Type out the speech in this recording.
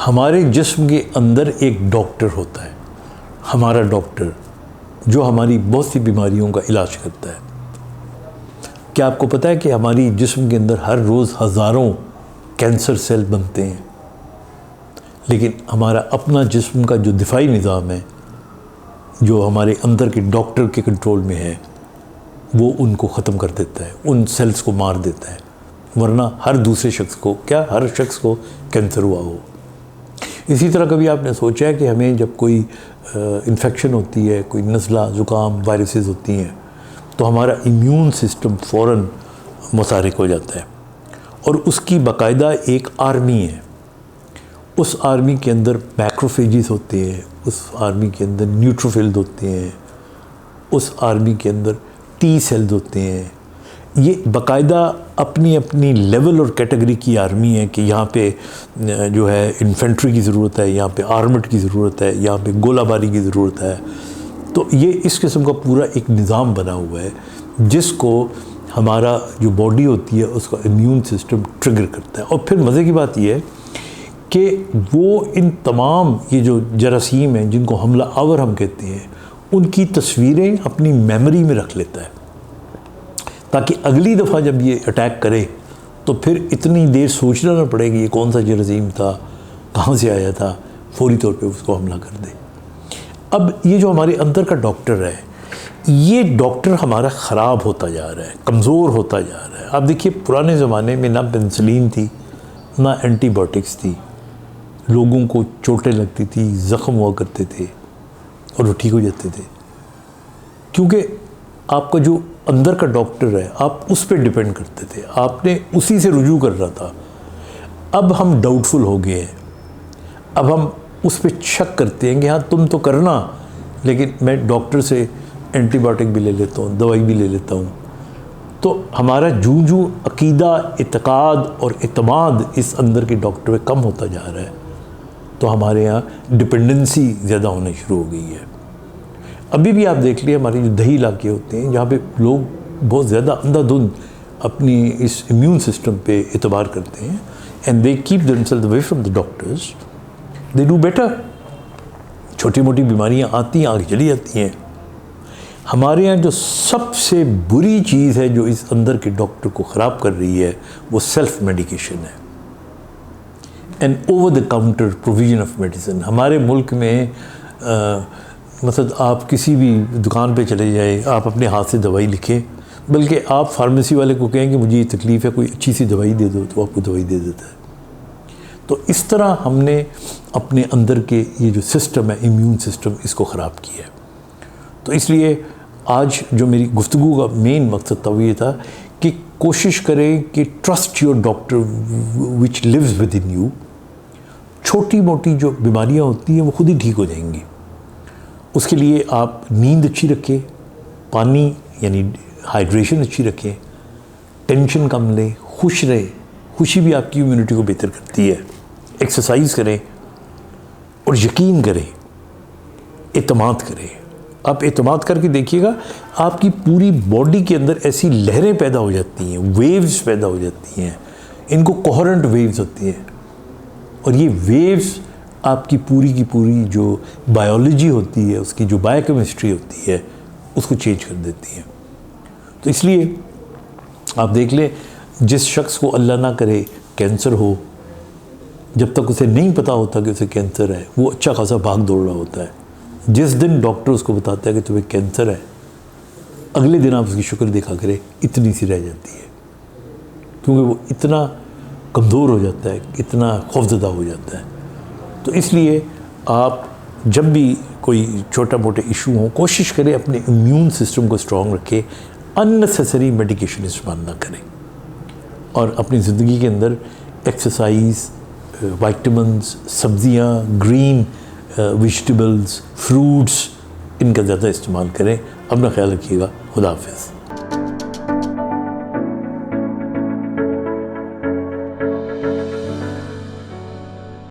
हमारे जिस्म के अंदर एक डॉक्टर होता है, हमारा डॉक्टर, जो हमारी बहुत सी बीमारियों का इलाज करता है। क्या आपको पता है कि हमारी जिस्म के अंदर हर रोज़ हज़ारों कैंसर सेल बनते हैं, लेकिन हमारा अपना जिस्म का जो दिफाई निज़ाम है, जो हमारे अंदर के डॉक्टर के कंट्रोल में है, वो उनको ख़त्म कर देता है, उन सेल्स को मार देता है। वरना हर दूसरे शख्स को, क्या हर शख्स को कैंसर हुआ हो। इसी तरह कभी आपने सोचा है कि हमें जब कोई इन्फेक्शन होती है, कोई नज़ला, ज़ुकाम, वायरसेस होती हैं, तो हमारा इम्यून सिस्टम फ़ौरन मुतहरिक हो जाता है और उसकी बाकायदा एक आर्मी है। उस आर्मी के अंदर मैक्रोफेजेस होते हैं, उस आर्मी के अंदर न्यूट्रोफिल्स होते हैं, उस आर्मी के अंदर टी सेल्स होते हैं। ये बाकायदा अपनी अपनी लेवल और कैटेगरी की आर्मी है कि यहाँ पे जो है इन्फेंट्री की ज़रूरत है, यहाँ पे आर्मड की ज़रूरत है, यहाँ पे गोलाबारी की ज़रूरत है। तो ये इस किस्म का पूरा एक निज़ाम बना हुआ है जिसको हमारा जो बॉडी होती है उसका इम्यून सिस्टम ट्रिगर करता है। और फिर मज़े की बात यह है कि वो इन तमाम ये जो जरासीम हैं जिनको हमला आवर हम कहते हैं, उनकी तस्वीरें अपनी मेमोरी में रख लेता है, ताकि अगली दफ़ा जब ये अटैक करे तो फिर इतनी देर सोचना ना पड़े कि ये कौन सा जरासीम था, कहाँ से आया था, फौरी तौर पे उसको हमला कर दे। अब ये जो हमारे अंदर का डॉक्टर है, ये डॉक्टर हमारा ख़राब होता जा रहा है, कमज़ोर होता जा रहा है। आप देखिए पुराने ज़माने में ना पेंसिलिन थी, ना एंटीबायोटिक्स थी, लोगों को चोटें लगती थी, ज़ख्म हुआ करते थे और वो ठीक हो जाते थे, क्योंकि आपका जो अंदर का डॉक्टर है आप उस पर डिपेंड करते थे, आपने उसी से रुजू कर रहा था। अब हम डाउटफुल हो गए हैं, अब हम उस पर शक करते हैं कि हाँ तुम तो करना, लेकिन मैं डॉक्टर से एंटीबायोटिक भी ले लेता हूँ, दवाई भी ले लेता हूँ। तो हमारा जूं जूं अकीदा, इत्क़ाद और इत्माद इस अंदर के डॉक्टर में कम होता जा रहा है, तो हमारे यहाँ डिपेंडेंसी ज़्यादा होने शुरू हो गई है। अभी भी आप देख लिए हमारे जो दही इलाके होते हैं जहाँ पे लोग बहुत ज़्यादा अंधाधुंध अपनी इस इम्यून सिस्टम पे एतबार करते हैं, and they keep themselves away from the doctors, they do better. छोटी मोटी बीमारियाँ आती हैं, आगे चली जाती हैं। हमारे यहाँ जो सबसे बुरी चीज़ है जो इस अंदर के डॉक्टर को ख़राब कर रही है, वो सेल्फ मेडिकेशन है, and over the counter provision of medicine. हमारे मुल्क में मतलब आप किसी भी दुकान पे चले जाएं, आप अपने हाथ से दवाई लिखें, बल्कि आप फार्मेसी वाले को कहें कि मुझे ये तकलीफ़ है, कोई अच्छी सी दवाई दे दो, तो आपको दवाई दे देता है। तो इस तरह हमने अपने अंदर के ये जो सिस्टम है, इम्यून सिस्टम, इसको ख़राब किया है। तो इसलिए आज जो मेरी गुफ्तगू का मेन मकसद था वो ये था कि कोशिश करें कि trust your doctor which lives within you. छोटी मोटी जो बीमारियाँ होती हैं वो खुद ही ठीक हो जाएंगी। उसके लिए आप नींद अच्छी रखें, पानी यानी हाइड्रेशन अच्छी रखें, टेंशन कम लें, खुश रहें। खुशी भी आपकी इम्यूनिटी को बेहतर करती है। एक्सरसाइज करें और यकीन करें, एतमाद करें। आप एतमाद करके देखिएगा, आपकी पूरी बॉडी के अंदर ऐसी लहरें पैदा हो जाती हैं, वेव्स पैदा हो जाती हैं, इनको कोहेरेंट वेव्स होती हैं, और ये वेव्स आपकी पूरी की पूरी जो बायोलॉजी होती है, उसकी जो बायोकेमिस्ट्री होती है, उसको चेंज कर देती हैं। तो इसलिए आप देख लें, जिस शख्स को अल्लाह ना करे कैंसर हो, जब तक उसे नहीं पता होता कि उसे कैंसर है, वो अच्छा खासा भाग दौड़ रहा होता है। जिस दिन डॉक्टर उसको बताता है कि तुम्हें कैंसर है, अगले दिन आप उसकी शुक्र देखा करें, इतनी सी रह जाती है, क्योंकि वो इतना कमज़ोर हो जाता है, इतना खौफज़दा हो जाता है। तो इसलिए आप जब भी कोई छोटा मोटा इशू हो, कोशिश करें अपने इम्यून सिस्टम को स्ट्रॉन्ग रखें, अननेसेसरी मेडिकेशन इस्तेमाल ना करें, और अपनी ज़िंदगी के अंदर एक्सरसाइज, वाइटमिन्स, सब्ज़ियाँ, ग्रीन वेजिटेबल्स, फ्रूट्स, इनका ज़्यादा इस्तेमाल करें। अपना ख्याल रखिएगा। खुदा हाफ़िज़।